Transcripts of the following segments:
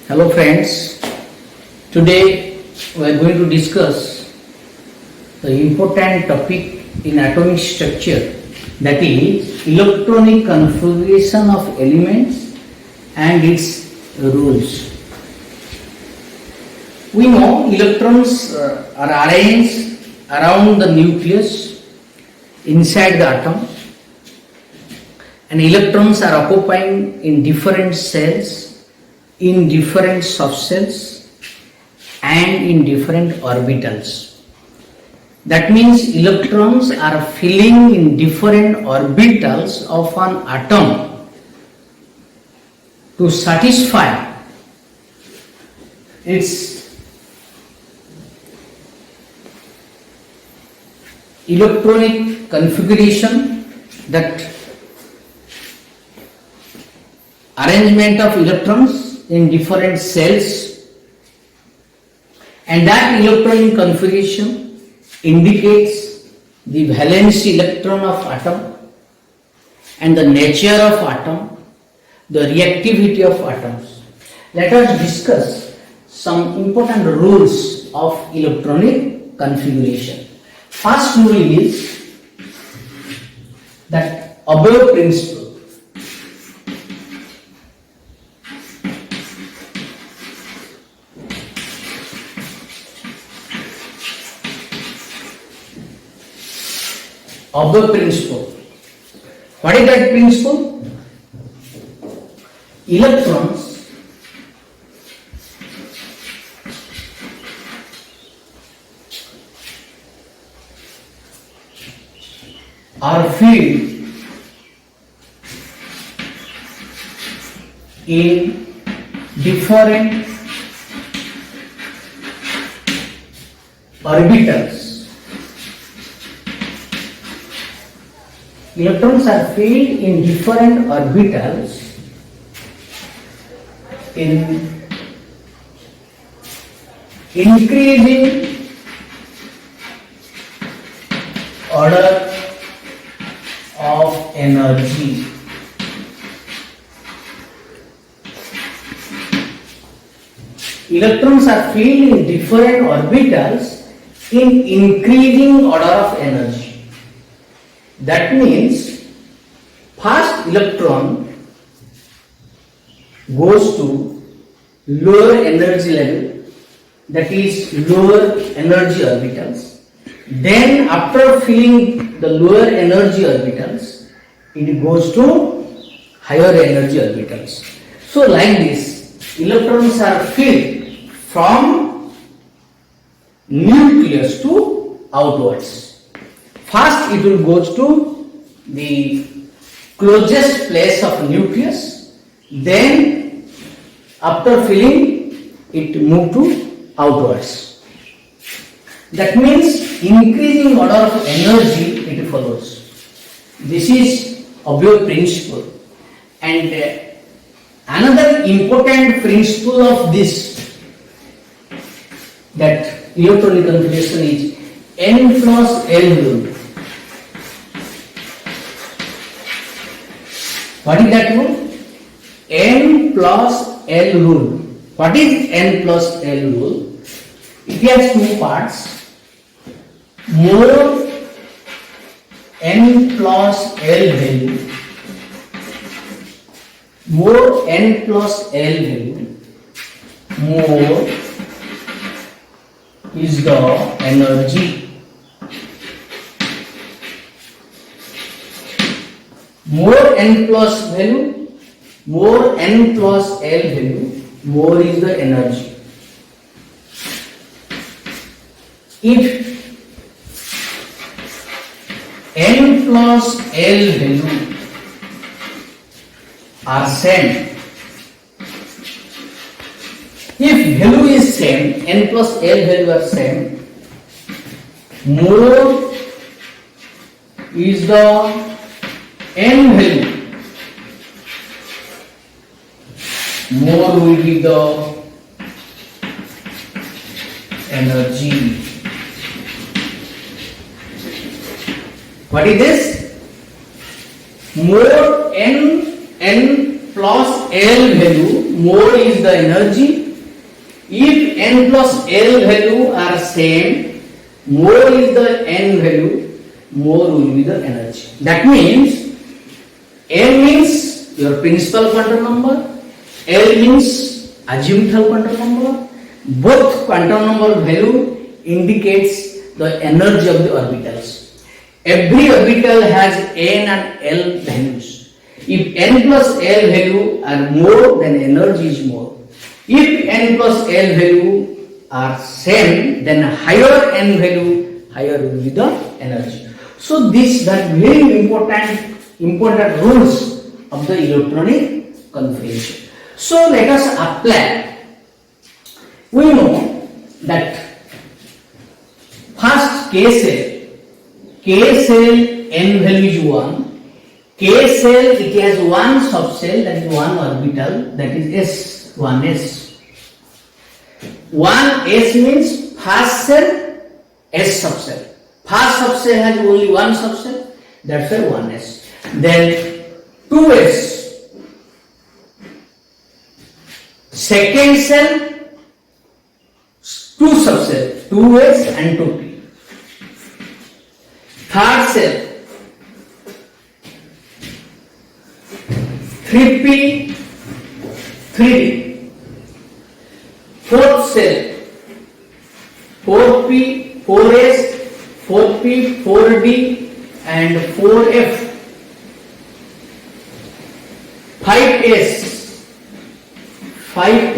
Hello friends, today we are going to discuss the important topic in atomic structure, that is electronic configuration of elements and its rules. We know electrons are arranged around the nucleus inside the atom, and electrons are occupying in different cells, in different subcells and in different orbitals. That means electrons are filling in different orbitals of an atom to satisfy its electronic configuration, that arrangement of electrons in different cells, and that electronic configuration indicates the valence electron of atom and the nature of atom, the reactivity of atoms. Let us discuss some important rules of electronic configuration. First rule is that above principle. Above principle. What is that principle? Electrons are filled in different orbitals. Electrons are filled in different orbitals in increasing order of energy. Electrons are filled in different orbitals in increasing order of energy. That means first electron goes to lower energy level, that is lower energy orbitals. Then after filling the lower energy orbitals, it goes to higher energy orbitals. So like this, electrons are filled from nucleus to outwards. First it will go to the closest place of nucleus, then after filling it move to outwards. That means increasing order of energy it follows. This is obvious principle. And another important principle of this, that electronic configuration, is N plus L rule. What is that rule? N plus L rule. What is N plus L rule? It has two parts. More N plus L value, more N plus L value, more is the energy. More N plus value, more N plus L value, more is the energy. If N plus L value are same, if value is same, N plus L value are same, more is the N value, more will be the energy. What is this? More N plus L value, more is the energy. If n plus L value are same, more is the n value, more will be the energy. That means n means your principal quantum number, L means azimuthal quantum number. Both quantum number value indicates the energy of the orbitals. Every orbital has n and L values. If n plus L value are more, then energy is more. If n plus L value are same, then higher n value, higher will be the energy. So these are very important rules of the electronic configuration. So let us apply. We know that first K cell n value is 1. K cell, it has one subcell, that is one orbital, that is S, 1s. 1s means first cell, S subcell. First subcell has only one subcell, that's why 1s. Then 2s. Second cell, two subcell, 2s and 2p. Third cell, 3p, 3d. Fourth cell, 4p, 4s, 4p, 4d and 4f. 5s, 5p,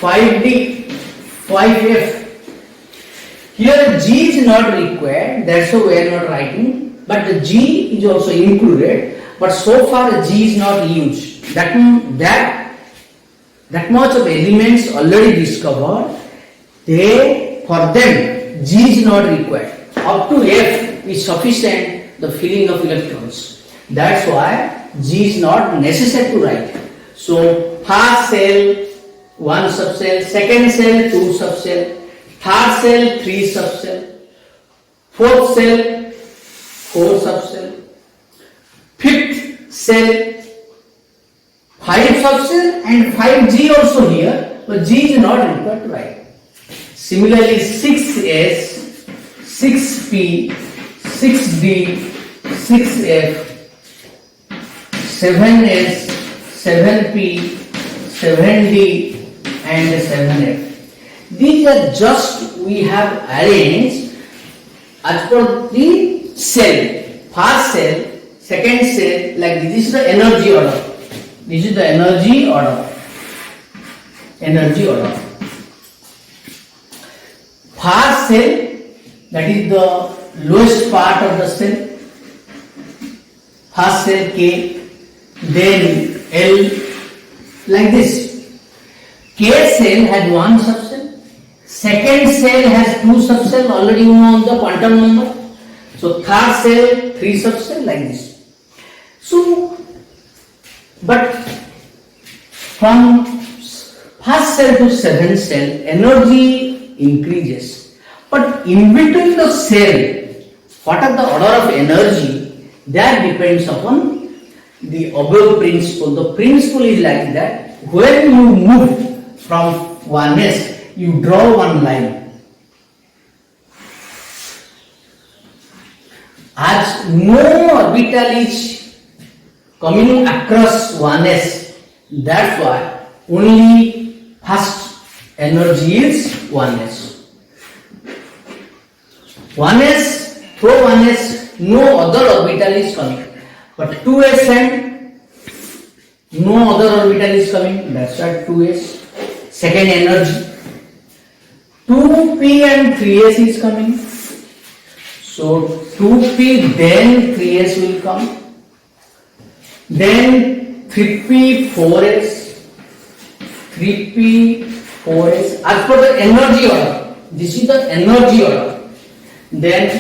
5d, 5f. Here G is not required, that's why we are not writing, but the G is also included, but so far G is not used. That much of elements already discovered, for them G is not required. Up to F is sufficient, the filling of electrons. That's why G is not necessary to write. So first cell, one subcell, second cell, two subcell, third cell, three subcell, fourth cell, four subcell, fifth cell, 5 subcell and 5G also here, but G is not required to write. Similarly, 6S, 6P, 6D, 6F, 7S, 7P, 7D and 7F. These are just we have arranged as per the cell. First cell, second cell, like this is the energy order. This is the energy order. Energy order. First cell, that is the lowest part of the cell. First cell K, then L, like this. K cell has one subcell. Second cell has two subcell, already you know the quantum number. So third cell, three subcell, like this. So, but from first cell to seventh cell, energy increases. But in between the cell, what are the order of energy? That depends upon the above principle. The principle is like that. When you move from 1s, you draw one line. As no orbital is coming across 1s, that's why only first energy is 1s. 1s, through 1s, no other orbital is coming. But 2s and no other orbital is coming, that's why 2s. Second energy. 2p and 3s is coming. So 2p, then 3s will come. Then 3p, 4s. 3p, 4s. As per the energy order, this is the energy order. Then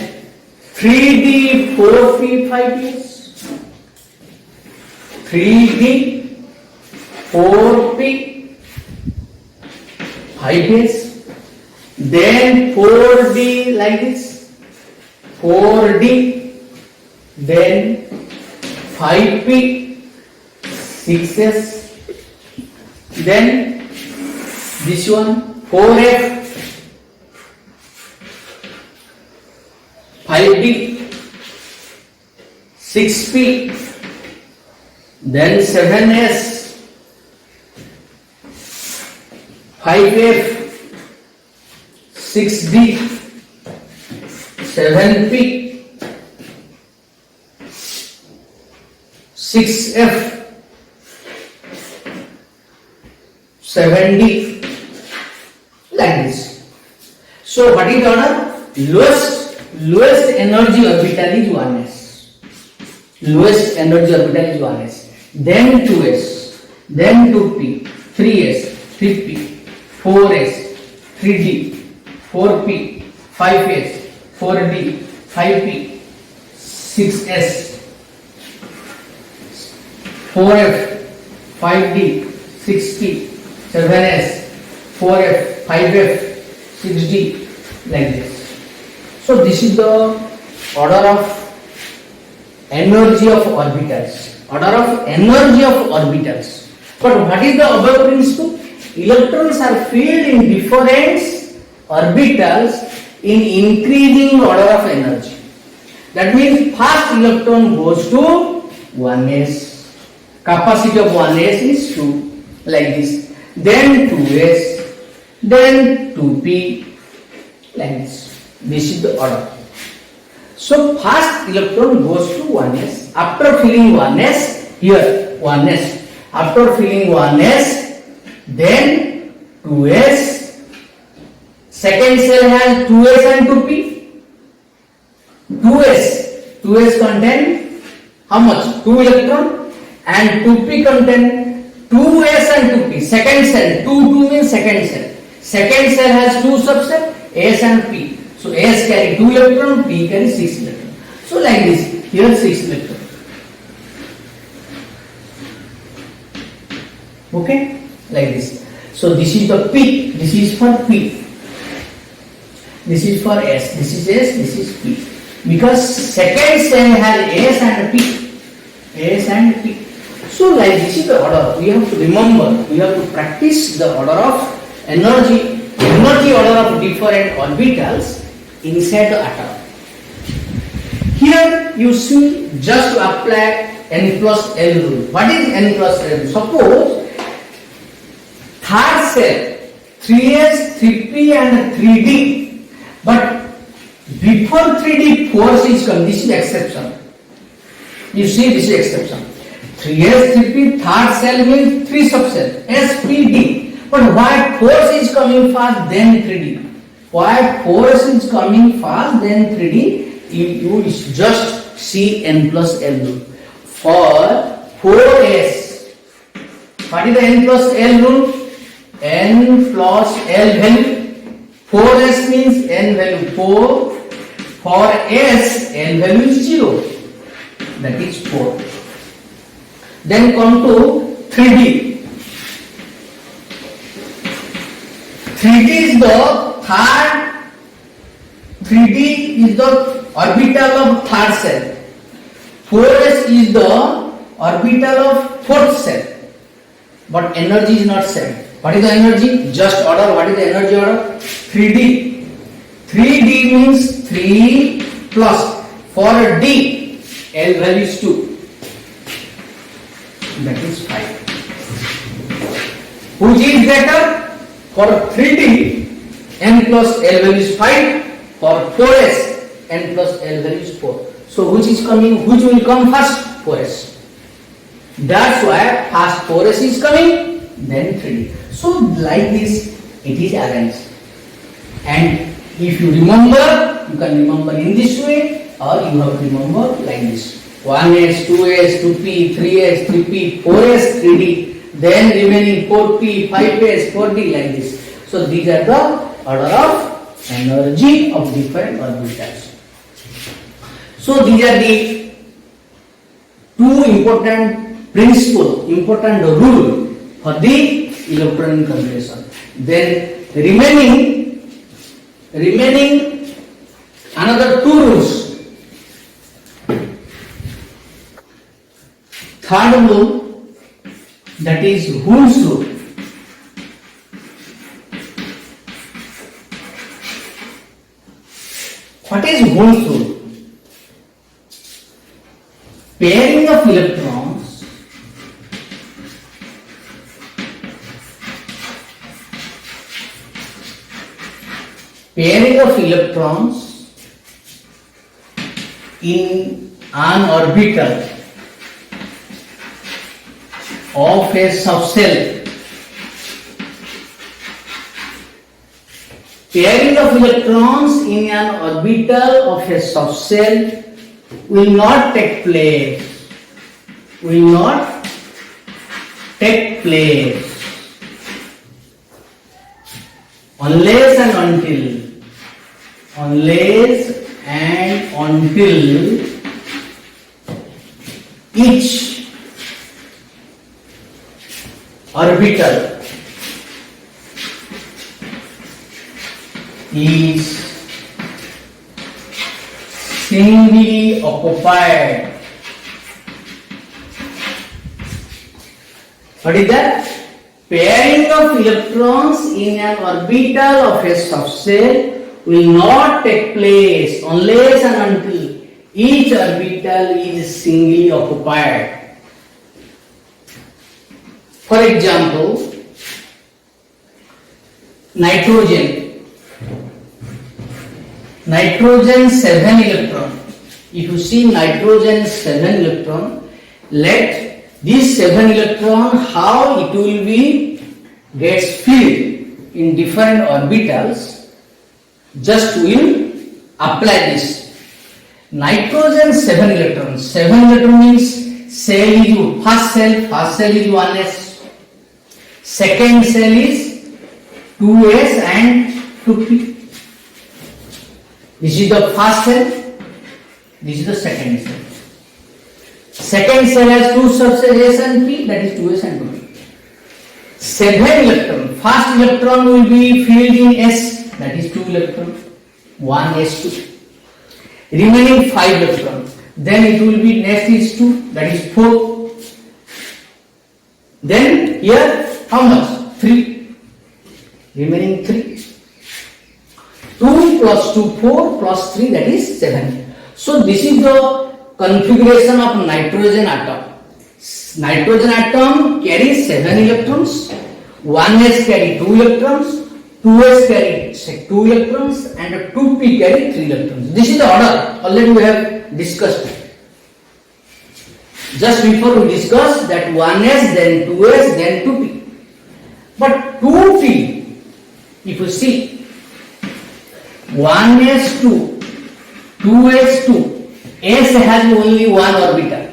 3d, 4p, 5s. 3d, 4p, 5s. Then 4d, like this. 4d, then 5p, 6s, Then this one 4f, 5d, 6p, then 7s, 5f, 6d, 7p, 6f, 7d, like this. So what is the order? Lowest energy orbital is 1s. Lowest energy orbital is 1s. Then 2s, then 2p, 3s, 3p, 4s, 3d, 4p, 5s, 4d, 5p, 6s, 4f, 5d, 6p, 7s, 4f, 5f, 6d, like this. So this is the order of energy of orbitals. Order of energy of orbitals. But what is the above principle? Electrons are filled in different orbitals in increasing order of energy. That means first electron goes to 1s. Capacity of 1s is 2, like this. Then 2s, then 2p, like this. This is the order. So first electron goes to 1s. After filling 1s, here 1s. After filling 1s, then 2s. Second cell has 2s and 2p. 2s contain how much? 2 electron, and 2p contain 2s and 2p. Second cell, 2 means second cell. Second cell has 2 subsets, s and p. So s carry 2 electron, p carry 6 electron. So like this, here 6 electron. Okay, like this. So this is the p, this is for p. This is for s, this is s, this is p. Because second cell has s and p. S and p. So like this is the order. We have to remember, we have to practice the order of energy order of different orbitals inside the atom. Here you see, just to apply n plus L rule. What is n plus L? Suppose third cell 3s, 3p and 3d, but before 3d 4s is come. This is exception. You see, this is exception. 3s, 3p, third cell means 3 subcell, s, p, d. But why 4s is coming first, then 3d? Why 4s is coming first, then 3d? You just see n plus L rule. For 4s, what is the n plus L rule? N plus L value. 4s means n value 4. For s, n value is 0. That is 4. Then come to 3d. 3d is the third. 3d is the orbital of third cell. 4s is the orbital of fourth cell. But energy is not same. What is the energy? Just order. What is the energy order? 3d. 3d means 3 plus. For d, L value is 2. That is 5. Which is better? For 3d, n plus L value is 5. For 4s, n plus L value is 4. So which is coming? Which will come first? 4s. That's why first 4s is coming, then 3d. So like this it is arranged. And if you remember, you can remember in this way, or you have to remember like this. 1s, 2s, 2p, 3s, 3p, 4s, 3d, then remaining 4p, 5s, 4d, like this. So these are the order of energy of different orbitals. So these are the two important principles, important rule for the electron configuration. Then remaining another two rules. Third rule, that is Hund's rule. What is Hooke's rule? Pairing of electrons in an orbital of a subcell. Pairing of electrons in an orbital of a subcell will not take place. Unless and until each orbital is singly occupied. What is that? Pairing of electrons in an orbital of a subcell will not take place unless and until each orbital is singly occupied. For example, nitrogen 7 electron. If you see nitrogen 7 electron, let this 7 electron, how it will be gets filled in different orbitals. Just will apply this. Nitrogen 7 electrons. 7 electron means cell is first cell is 1s. Second cell is 2s and 2p. This is the first cell. This is the second cell. Second cell has two subcells S and P, that is 2s and 2p. 7 electron. First electron will be filled in S, that is 2 electron, 1s2. Remaining 5 electron. Then it will be next is 2, that is 4. Then here how much? 3. Remaining 3. 2 plus 2, 4 plus 3, that is 7. So this is the configuration of nitrogen atom. Nitrogen atom carries 7 electrons, 1s carry 2 electrons, 2s carry 2 electrons and 2p carry 3 electrons. This is the order. Already we have discussed. Just before we discussed that 1s, then 2s, then 2p. But 2p, if you see, 1s2, 2s2, S has only one orbital.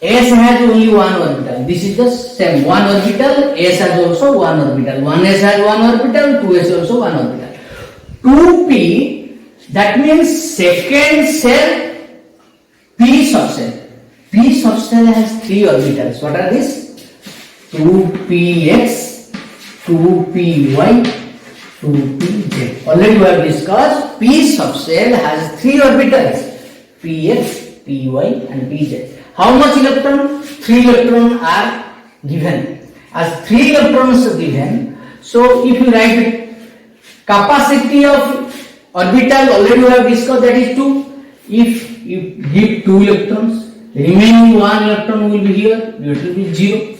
S has only one orbital. This is the same. One orbital, S has also one orbital. 1s has one orbital, 2s also one orbital. 2p, that means second cell P subcell. P subcell has 3 orbitals. What are these? 2px, 2py, 2pz. Already we have discussed P subcell has 3 orbitals. Px, Py and Pz. How much electron? 3 electrons are given. As 3 electrons are given, so if you write it, capacity of orbital already we have discussed, that is 2. If you give 2 electrons, remaining 1 electron will be here, it will be 0.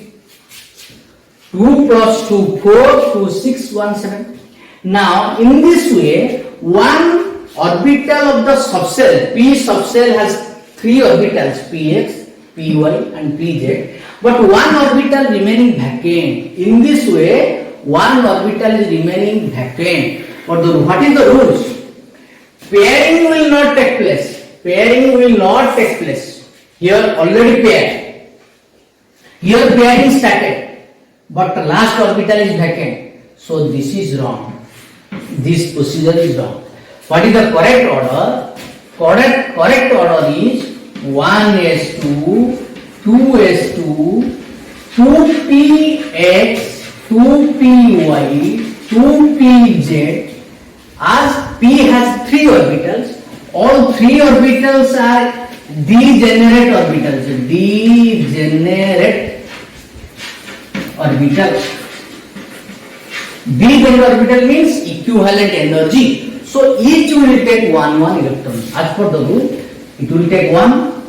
2 plus 2, 4, 2, 6, 1, 7. Now in this way, one orbital of the subcell, P subcell has 3 orbitals, Px, Py and Pz, but one orbital remaining vacant. In this way, one orbital is remaining vacant. But what is the rules? Pairing will not take place. Here already paired. Here pairing started, but the last orbital is vacant. So this is wrong. This procedure is wrong. What is the correct order? Correct order is 1s2, 2s2, 2px, 2py, 2pz. As P has 3 orbitals, all 3 orbitals are degenerate orbitals. Degenerate orbital means equivalent energy. So So each will take one electron. As per the rule, it will take one,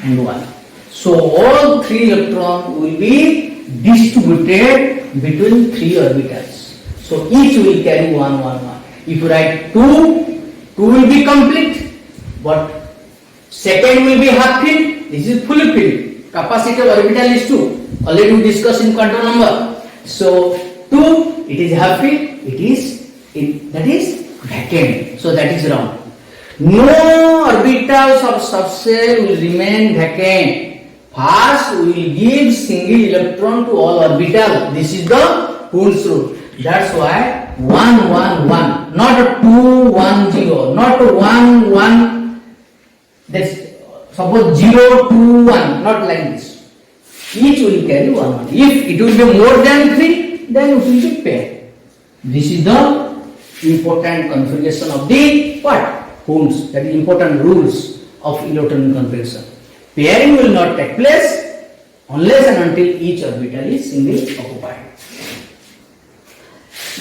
and 1. So all 3 electrons will be distributed between 3 orbitals. So each will carry 1. If you write 2 will be complete, but second will be half filled. This is fully filled. Capacity of orbital is 2. Already we discussed in quantum number. So 2, it is half filled. That is vacant. So that is wrong. No orbitals of subshell will remain vacant. First, we will give single electron to all orbitals. This is the Coulomb rule. That's why 1, 1, 1, not 2, 1, 0, not 1, 1. That's suppose 0, 2, 1, not like this. Each will carry 1, 1. If it will be more than 3, then it will be pair. This is the important configuration of the what? Coulomb's, that is important rules of electron configuration. Pairing will not take place unless and until each orbital is singly occupied.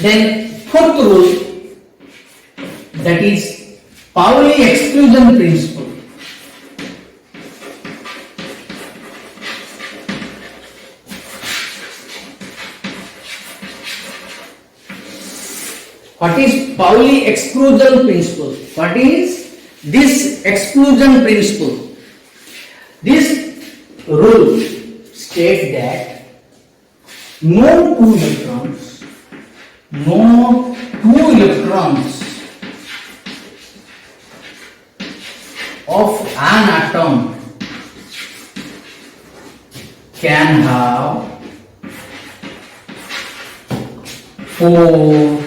Then fourth rule, that is Pauli exclusion principle. What is Pauli exclusion principle? What is this exclusion principle? This rule states that no two electrons of an atom can have 4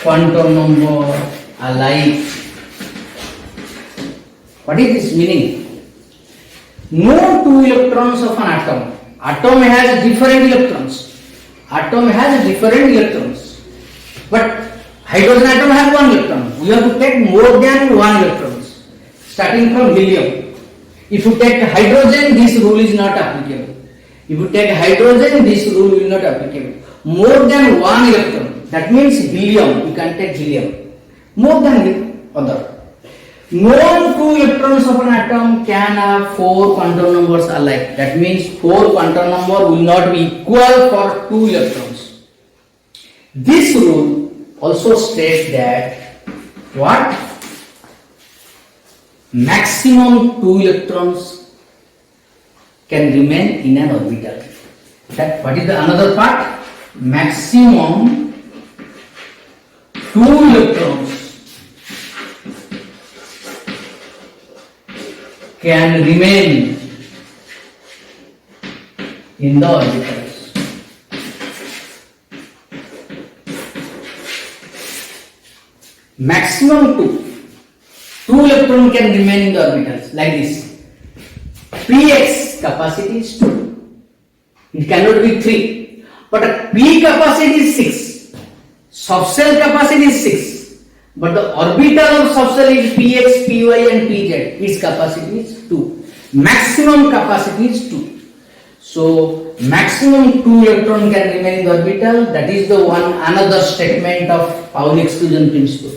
quantum number alike. What is this meaning? No two electrons of an atom. Atom has different electrons. But hydrogen atom has 1 electron. We have to take more than 1 electrons. Starting from helium. If you take hydrogen, this rule is not applicable. If you take hydrogen, this rule will not applicable. More than 1 electron. That means helium. You can take helium. More than the other. No two electrons of an atom can have 4 quantum numbers alike. That means 4 quantum number will not be equal for 2 electrons. This rule also states that what? Maximum 2 electrons can remain in an orbital. That what is the another part? Maximum 2 electrons can remain in the orbitals. Maximum 2 electrons can remain in the orbitals like this. Px capacity is 2. It cannot be 3. But P capacity is 6. Subshell capacity is 6. But the orbital of subshell is Px, Py and Pz. Its capacity is 2. Maximum capacity is 2. So maximum 2 electron can remain in the orbital. That is the another statement of Pauli exclusion principle.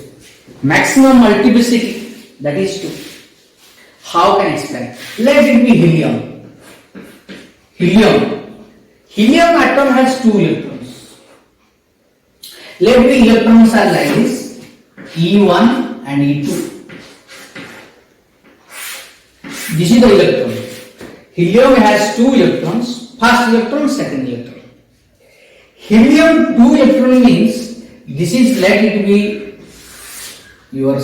Maximum multiplicity, that is 2. How can I explain? Let it be helium. Helium atom has 2 electrons. Let the electrons are like this. E1 and E2. This is the electron. Helium has 2 electrons, first electron, second electron. Helium 2 electron means this is, let it be your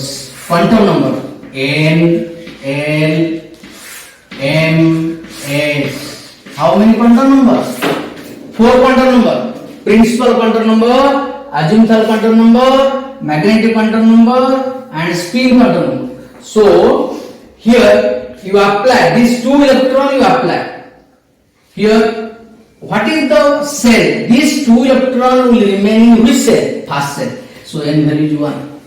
quantum number N, L, M, S. How many quantum numbers? 4 quantum number. Principal quantum number, azimuthal quantum number, magnetic quantum number and spin quantum number. So here you apply this 2 electron, you apply here. What is the cell? This 2 electron will remain in which cell? First cell. So n value is 1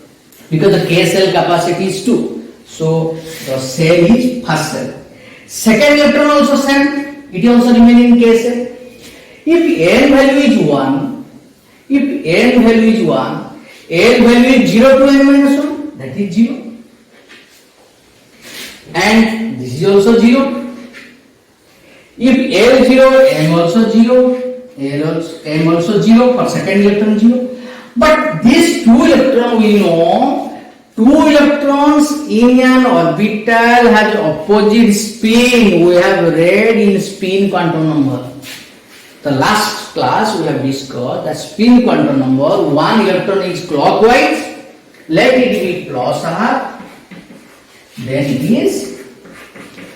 because the K cell capacity is 2. So the cell is first cell. Second electron also same. It also remain in K cell. If n value is 1, L value is 0 to n minus 1, that is 0. And this is also 0. If L0, M also 0, M also 0, for second electron 0. But these two electrons, we know, two electrons in an orbital has opposite spin. We have read in spin quantum number. The last class we have discussed that spin quantum number, one electron is clockwise, let it be plus R, then it is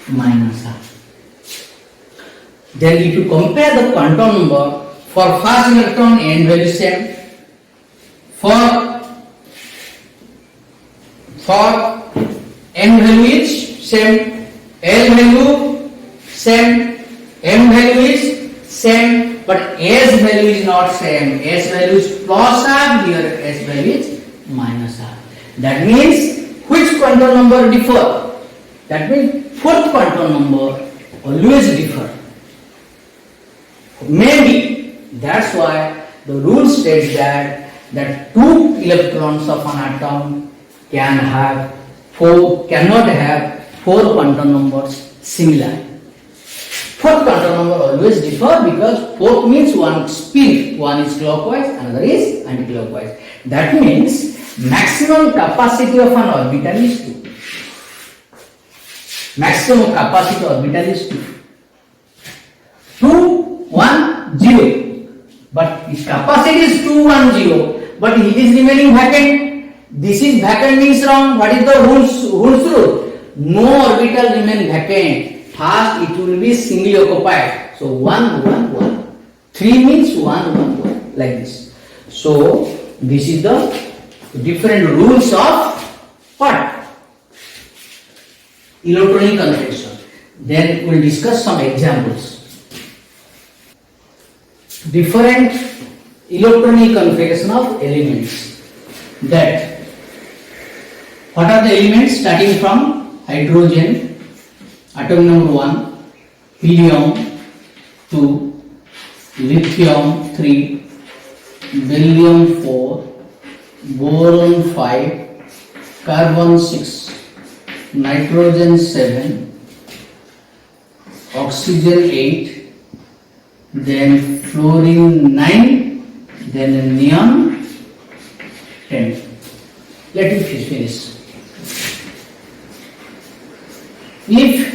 minus R. Then if you compare the quantum number, for first electron n value same, for n value is same, L value same, M value is same, but S value is not same. S value is plus R, here S value is minus R. That means which quantum number differ? That means fourth quantum number always differ. Maybe that's why the rule states that two electrons of an atom cannot have four quantum numbers similar. Fourth quantum number always differ because fourth means one spin, one is clockwise, another is anti-clockwise. That means maximum capacity of an orbital is 2. Maximum capacity orbital is 2. 2, 1, 0. But its capacity is 2, 1, 0. But it is remaining vacant. This is vacant means wrong. What is the Hund's rule? No orbital remain vacant. First it will be singly occupied. So 1, 1, 1. 3 means 1, 1, 1. Like this. So this is the different rules of what? Electronic configuration. Then we will discuss some examples. Different electronic configuration of elements. That what are the elements starting from hydrogen, atom number 1, helium 2, lithium 3, beryllium 4, boron 5, carbon 6, nitrogen 7, oxygen 8, then fluorine 9, then neon 10. Let me finish. If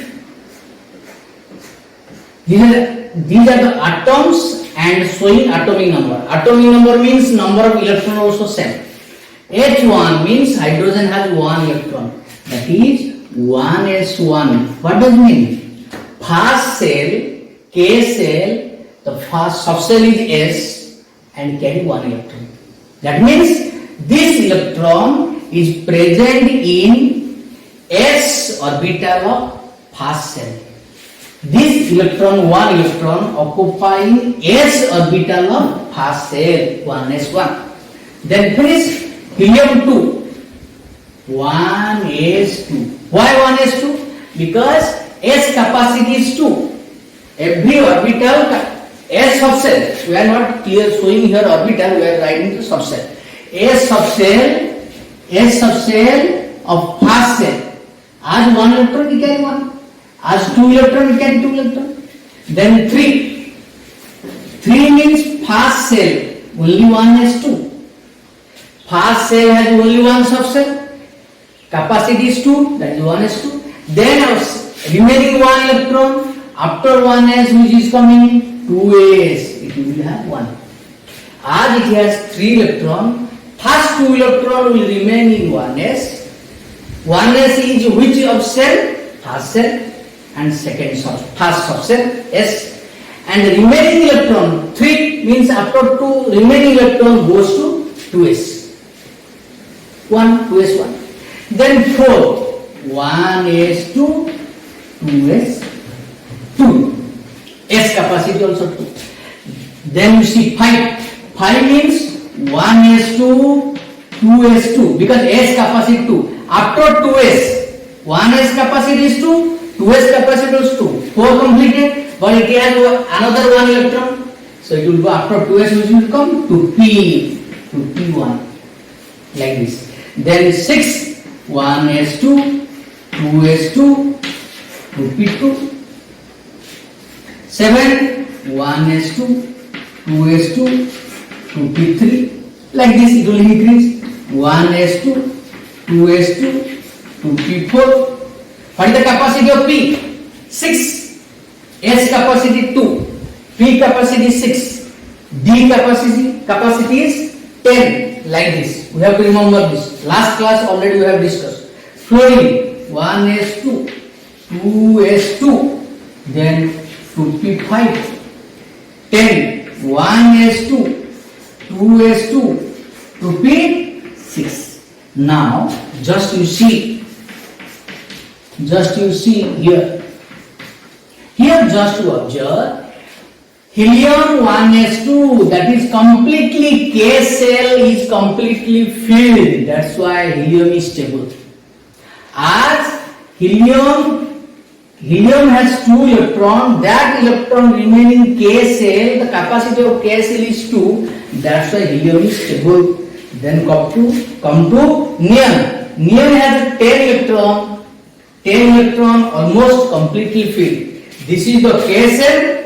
these are the atoms and showing atomic number. Atomic number means number of electrons also same. H1 means hydrogen has 1 electron. That is 1s1. What does it mean? First cell, K cell, the first subcell is S and carry 1 electron. That means this electron is present in S orbital of first cell. This electron, 1 electron occupying S orbital of first cell, 1s1. Then finish helium 2, 1s2. Why 1s2? Because S capacity is 2. Every orbital S subcell, we are not clear showing here orbital, we are writing the subcell. S subcell of first cell. As 1 electron we carry 1. As 2 electron we carry 2 electron. Then 3. 3 means first cell, only 1s2. First cell has only 1 subcell. Capacity is 2, that is 1s2. Then our remaining 1 electron, after 1s which is coming, 2s, it will have 1. As it has 3 electron, first 2 electron will remain in 1s. 1s is which of cell? First cell, and first subcell S. And the remaining electron, 3 means after 2 remaining electron goes to 2s. 2s1. Then 4, 1s2, 2s2. S capacity also 2. Then you see 5. 5 means 1s2, 2s2 because S capacity 2. After 2s, 1s capacity is 2, 2s capacity is 2. 4 completed, but it has another 1 electron. So it will go after 2s which will come to P1. like this. Then 6, 1s2, 2s2, 2p2. 7, 1s2, 2s2, 2p3. Like this it will increase. 1s2, 2s2, 2p4. What is the capacity of P? 6. S capacity 2. P capacity 6. D capacity is 10. Like this. We have to remember this. Last class already we have discussed. Flowing 1s2, 2s2, then 2p5. 10. 1s2, 2s2, 2p6. Now just you see here. Here just to observe, helium 1s2, that is completely, K cell is completely filled. That's why helium is stable. As helium has 2 electrons, that electron remaining K cell, the capacity of K cell is 2. That's why helium is stable. Then come to neon. Neon has 10 electron almost completely filled. This is the K cell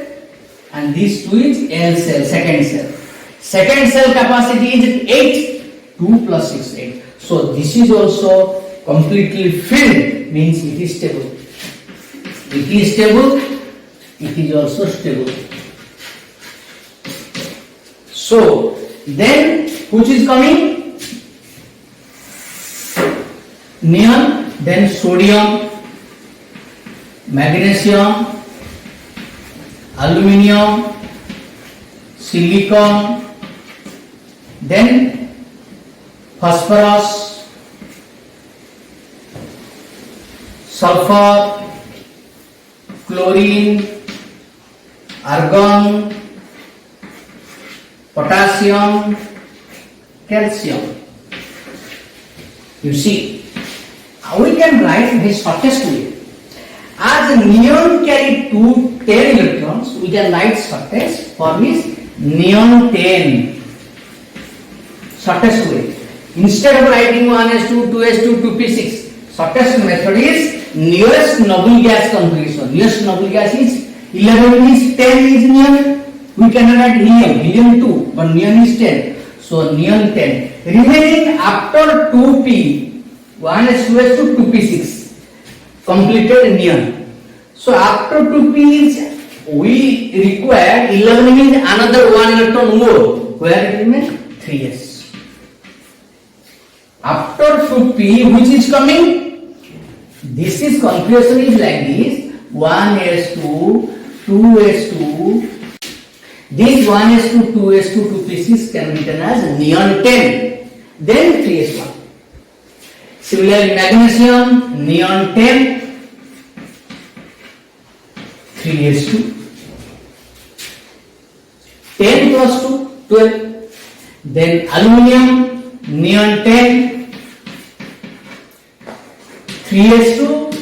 and this 2 is L cell, second cell. Second cell capacity is 8. 2 plus 6, 8. So this is also completely filled, means it is stable. It is stable, it is also stable. So then which is coming? Neon, then sodium, magnesium, aluminium, silicon, then phosphorus, sulfur, chlorine, argon, potassium, calcium. You see, we can write this shortest way. As neon carry 10 electrons, we can write shortest for this neon 10. Shortest way. Instead of writing 1s2, 2s2, 2p6, shortest method is nearest noble gas configuration. Nearest noble gas is 11 is 10 is neon. We cannot write helium 2, but neon is 10. So neon 10. Remaining after 2p, 1s2s2, 2p6. Completed neon. So after 2p is we require 11 means another 1 electron more. Where it remains? 3s. After 2p, which is coming? This is configuration is like this: 1s2, 2s2. This 1s2, 2s2, 2p6 can be written as neon 10. Then 3s1. Similarly, magnesium, neon 10, 3s2. 10 plus 2, 12. Then aluminium, neon 10, 3s2,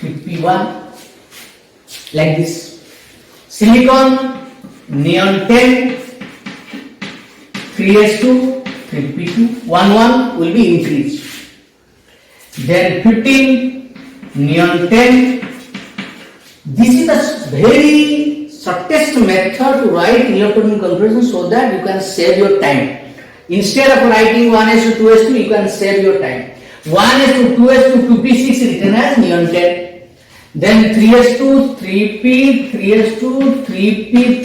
3p1. Like this. Silicon, neon 10, 3s2, 3p2. 1, 1 will be increased. Then 15, neon 10. This is the very shortest method to write electronic configuration so that you can save your time. Instead of writing 1s2, 2s2, you can save your time. 1s2, 2s2, 2p6 written as neon 10. Then 3s2, 3p, 3s2, 3p3.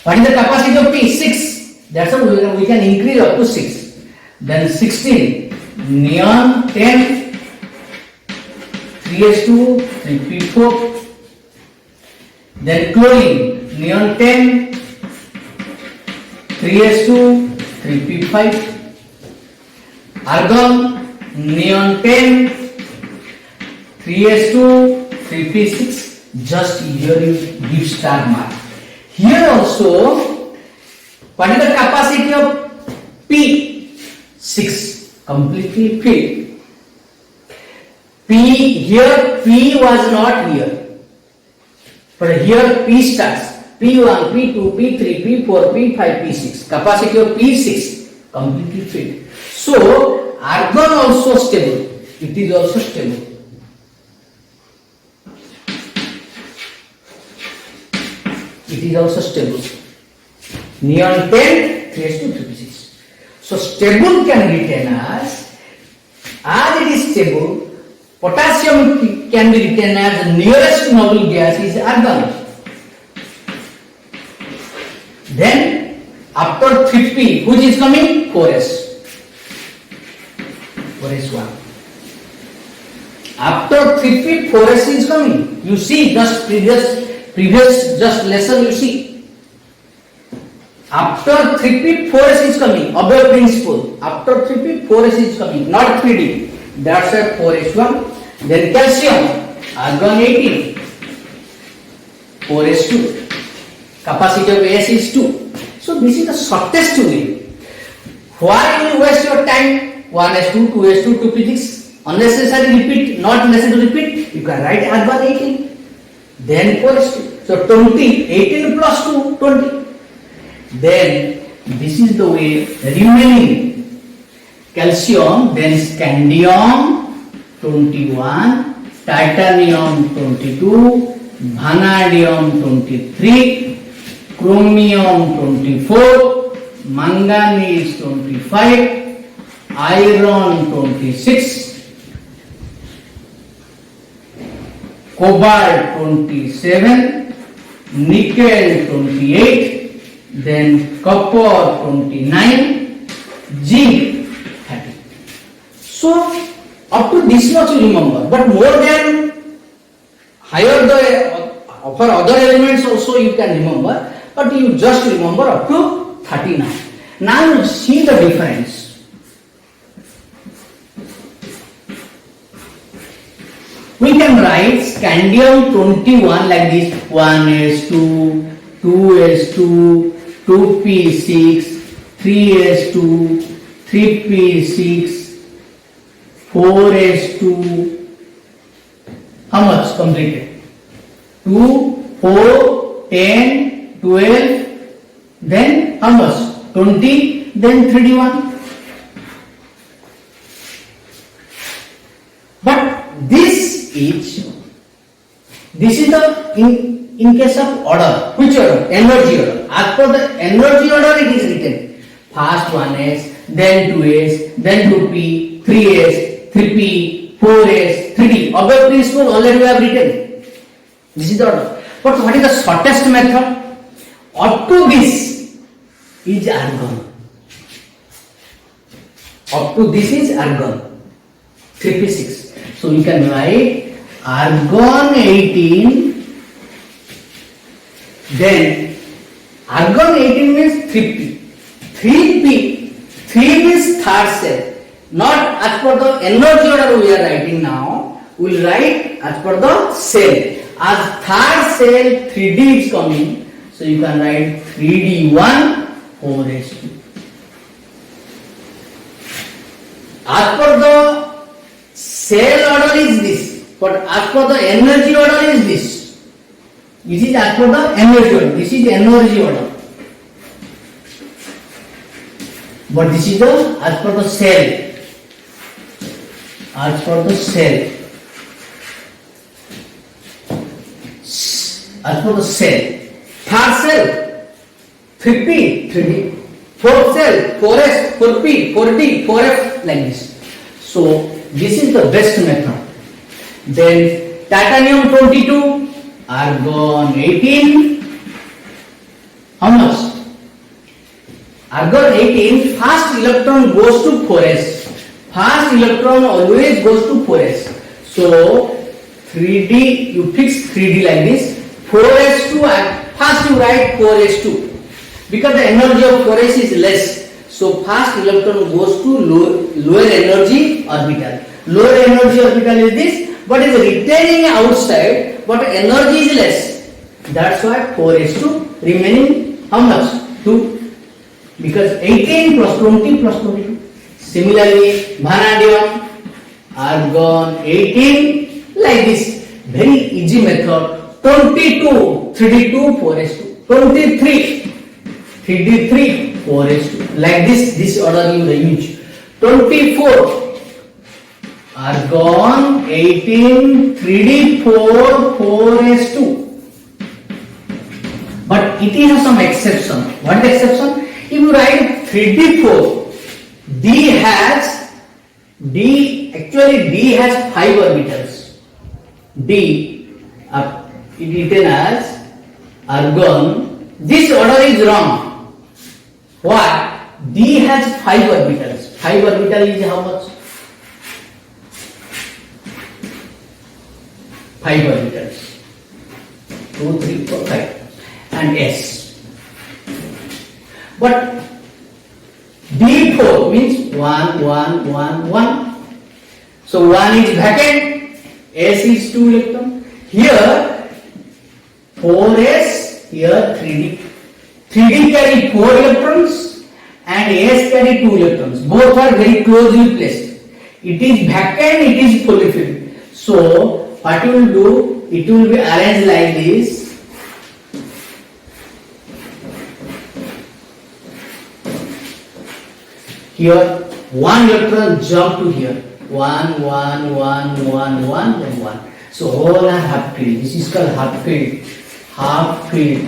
What is the capacity of P? 6. That's why we can increase up to 6. Then 16, neon 10, 3s2, 3p4. Then chlorine, neon 10, 3s2, 3p5. Argon, neon 10, 3s2, 3p6. Just here you give star mark. Here also, what is the capacity of P? 6. Completely filled. P here, P was not here. But here P starts. P1, P2, P3, P4, P5, P6. Capacity of P6 completely filled. So argon also stable. It is also stable. It is also stable. Neon 10, 3s2, 3p6. So stable can retain as it is stable. Potassium can be written as the nearest noble gas is argon. Then after 3p, which is coming? 4s. 4s1. After 3p, 4s is coming. You see, just previous just lesson you see. After 3p, 4s is coming. Above principle. After 3p, 4s is coming. Not 3d. That's why 4s1. Then calcium. Argon 18. 4s2. Capacity of S is 2. So this is the shortest way. Why you waste your time? 1s2, 2s2, 2p6. Unnecessary repeat, not necessary repeat. You can write argon 18. Then 4s2. So 20, 18 plus 2, 20. Then this is the way remaining calcium, then scandium 21, titanium 22, vanadium 23, chromium 24, manganese 25, iron 26, cobalt 27, nickel 28, then copper 29, zinc 30. So up to this much you remember, but more than higher the for other elements also you can remember, but you just remember up to 39. Now you see the difference. We can write scandium 21 like this: 1s2, 2s2, 2p6, 3s2, 3p6, 4s2. How much completed? 2, 4, 10, 12, then how much? 20, then 31. But this is the in case of order. Which order? Energy order. As per the energy order it is written. First 1s, then 2s, then 2p, 3s, 3p, 4s, 3d. Above principle already we have written. This is the order. But what is the shortest method? Up to this is argon. Up to this is argon. 3p6. So we can write argon 18. Then argon 18 means 3p. 3p. 3 means third cell. Not as per the energy order we are writing now. We will write as per the cell. As third cell 3d is coming. So you can write 3d1 4s2. As per the cell order is this. But as per the energy order is this. This is as per the energy order. This is energy order. But this is the as per the cell. As per the cell. As per the cell. Third cell 3p, 3d. Fourth cell 4s, 4p, 4d, 4f like this. So this is the best method. Then titanium 22, argon 18. How much? Argon 18, first electron goes to 4s. First electron always goes to 4s. So 3d, you fix 3d like this. 4s2, first you write 4s2. Because the energy of 4s is less. So first electron goes to lower energy orbital. Lower energy orbital is this, but is retaining outside, but energy is less. That's why 4s2 remaining how much? 2. Because 18 plus 20 plus 22. Similarly, vanadium, argon 18 like this. Very easy method. 22, 3d2, 4s2. 23, 3d3, 4s2. Like this order you use. 24. Argon 18, 3d4, 4s2. But it has some exception. What is the exception? If you write 3d4, D has 5 orbitals. D it written as argon. This order is wrong. Why? D has 5 orbitals. 5 orbital is how much? 5 orbitals. 2, 3, 4, 5. And S. But D4 means 1, 1, 1, 1. So 1 is vacant, S is 2 electron. Here 4S, here 3D. 3D carry 4 electrons and S carry 2 electrons. Both are very closely placed. It is vacant, it is fully filled. So what you will do, it will be arranged like this. Here, 1 electron jump to here. 1, 1, 1, 1, 1, then 1. So all are half filled. This is called half filled. Half filled.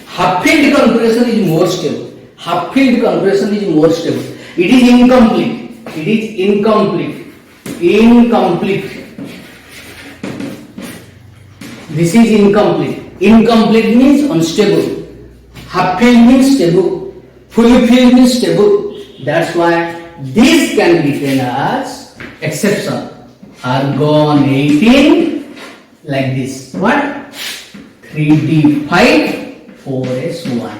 Half filled configuration is more stable. Half filled configuration is more stable. It is incomplete. It is incomplete. Incomplete. This is incomplete. Incomplete means unstable. Half filled means stable. Fully filled means stable. That's why this can be written as exception. Argon 18 like this. What? 3d5 4s1.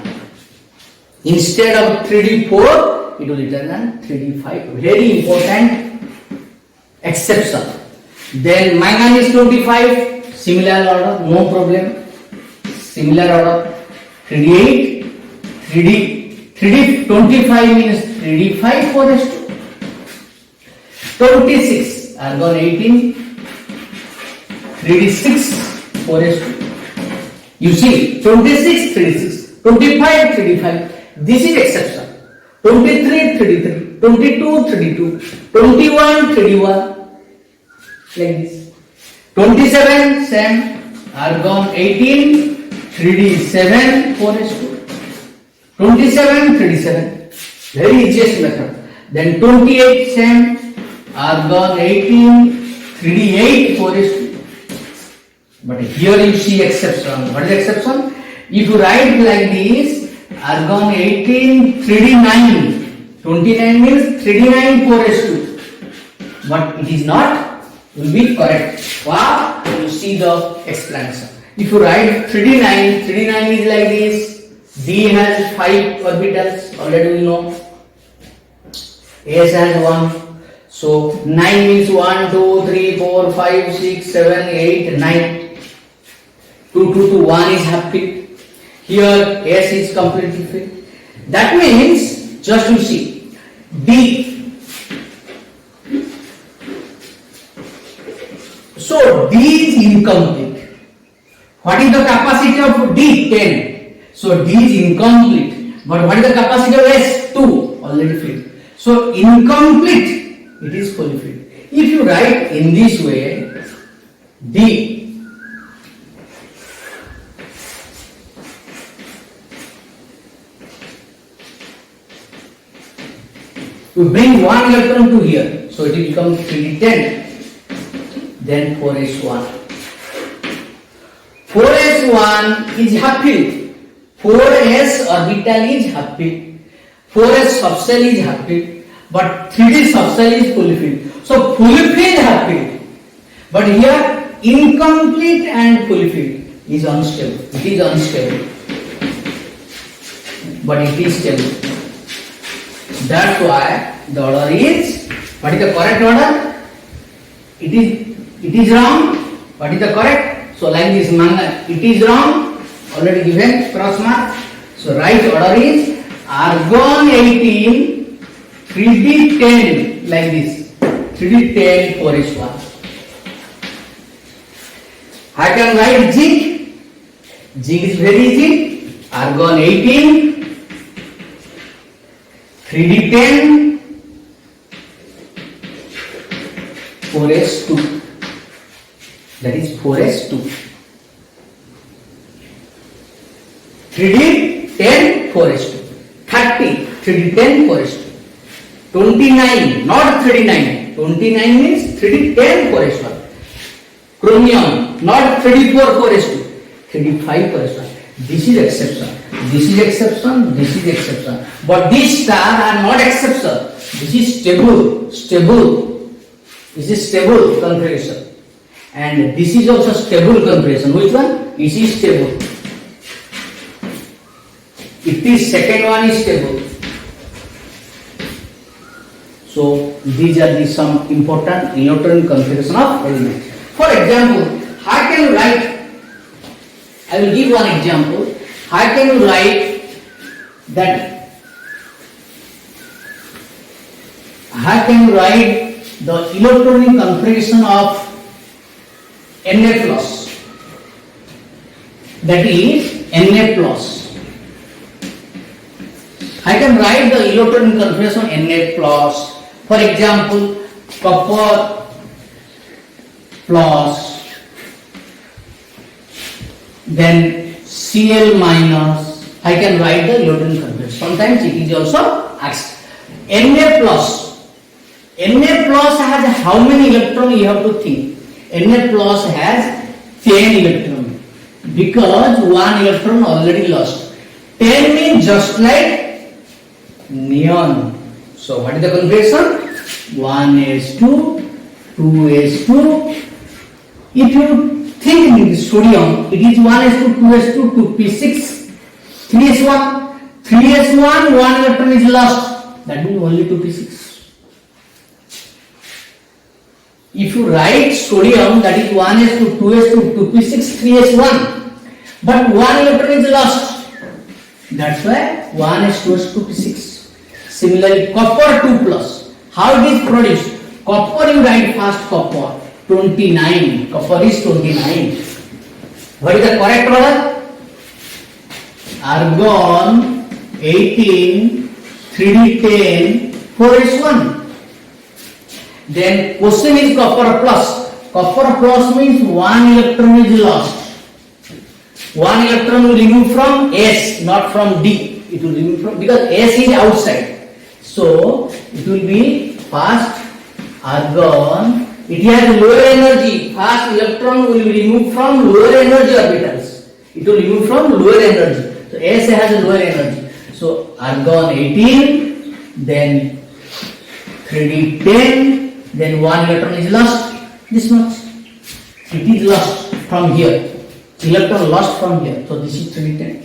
Instead of 3d4, it will be written as 3d5. Very important exception. Then manganese 25, similar order, no problem. Similar order. 3d8, 3d25 means 3d5 4s2. 26, argon 18, 3d6 4s2. You see, 26, 3d6, 25, 3d5. This is exception. 23, 3d3, 22, 3d2, 21, 3d1. Like this. 27, same. Argon 18, 3d7 4s2. 27, 3d7. Very easiest method. Then 28, same. Argon 18, 3d8 4s2. But here you see exception. What is the exception? If you write like this, argon 18, 3d9. 29 means 3d9 4s2. But it is not, will be correct. Wow, you see the explanation. If you write 3d9, 3d9 is like this. D has 5 orbitals, already we know. S has 1. So 9 means 1, 2, 3, 4, 5, 6, 7, 8, 9. 2, 2, 2, 1 is half filled. Here S is completely filled. That means, just you see, D. So D is incomplete. What is the capacity of D? 10. So D is incomplete. But what is the capacity of S? 2. Already filled. So incomplete, it is fully filled. If you write in this way, D. We bring 1 electron to here. So it will become 3d10. Then 4s1. 4s1 is half filled. 4s orbital is half filled. 4s subshell is half filled. But 3d subshell is fully filled. So fully filled half filled. But here incomplete and fully filled is unstable. It is unstable. But it is stable. That's why the order is, what is the correct order? It is wrong. What is the correct? So like this mangan, it is wrong. Already given cross mark. So right order is argon 18, 3d10 like this. 3d10 4s1. I can write zinc. Zinc is very easy. Argon 18, 3d10 4s2, that is 4s2. 3d10 4s2. 30 3d10 4s2. 29 not 39. 29 means 3d10 4s1. Chromium not 3d4 4s2. 3d5 4s1. This is exception. This is exception. This is exception. But these stars are not exception. This is stable. Stable. This is stable configuration. And this is also stable configuration. Which one? This is stable. It is second one is stable. So these are the some important electron configuration of element. For example, how can you write? I will give one example. How can you write that? How can you write the electronic configuration of Na plus? That is Na plus. I can write the electronic configuration of Na plus. For example, copper plus, then Cl minus. I can write the electronic configuration. Sometimes it is also asked. Na plus. Na plus has how many electrons? You have to think. Na plus has 10 electrons because one electron already lost. 10 means just like neon. So what is the configuration? 1s2, 2s2. If you think in sodium, it is 1s2, 2s2, 2p6, 3s1. 3s1, one electron is lost. That means only 2p6. If you write sodium, that is 1s2, 2s2, 2p6, 3s1. But one electron is lost. That's why 1s2, 2p6. Similarly, copper 2 plus. How it is produced? Copper you write first copper 29. Copper is 29. What is the correct order? Argon 18, 3d10, 4s1. Then question is copper plus. Copper plus means one electron is lost. One electron will remove from S, not from D. It will remove from, because S is outside. So it will be first argon. It has lower energy. First electron will be removed from lower energy orbitals. It will remove from lower energy. So S has lower energy. So argon 18, then 3d10, then one electron is lost. This much. It is lost from here. Electron lost from here. So this is 3d10.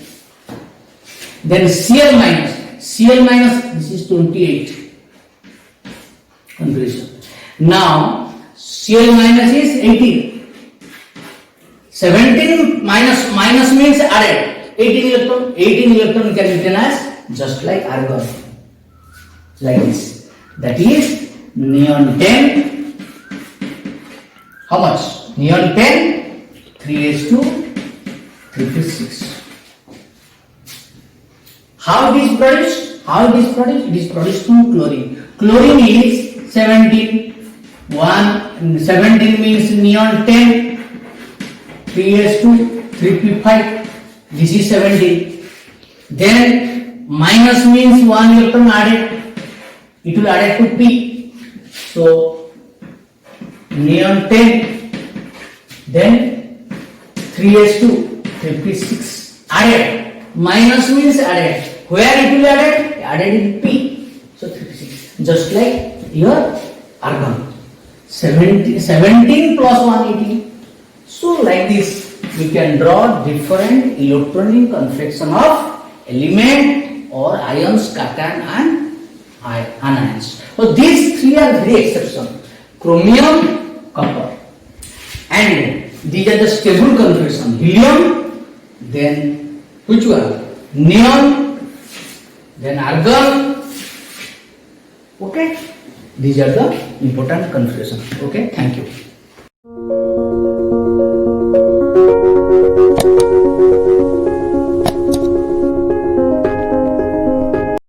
Then Cl minus. Cl minus, this is 28 configuration. Now Cl minus is 18. 17 minus means added. 18 electron. 18 electron can be written as just like argon. Like this. That is neon 10. How much? Neon 10, 3s2, 3p6. How it is produced? How it is produced? It is produced from chlorine. Chlorine is 17. 17 means neon 10, 3s2, 3p5. This is 17. Then minus means one electron added. It will add to p. So neon 10. Then 3s2, 3p6 added. Minus means added. Where it will added? Added in P. So 3p6. Just like your argon. 17 plus 118. So like this, we can draw different electronic configuration of element or ions, cation and anions. So these three are very exception. Chromium, copper. And these are the stable configuration. Helium, then which one? Neon, then argon. Okay, these are the important configuration. Okay, thank you.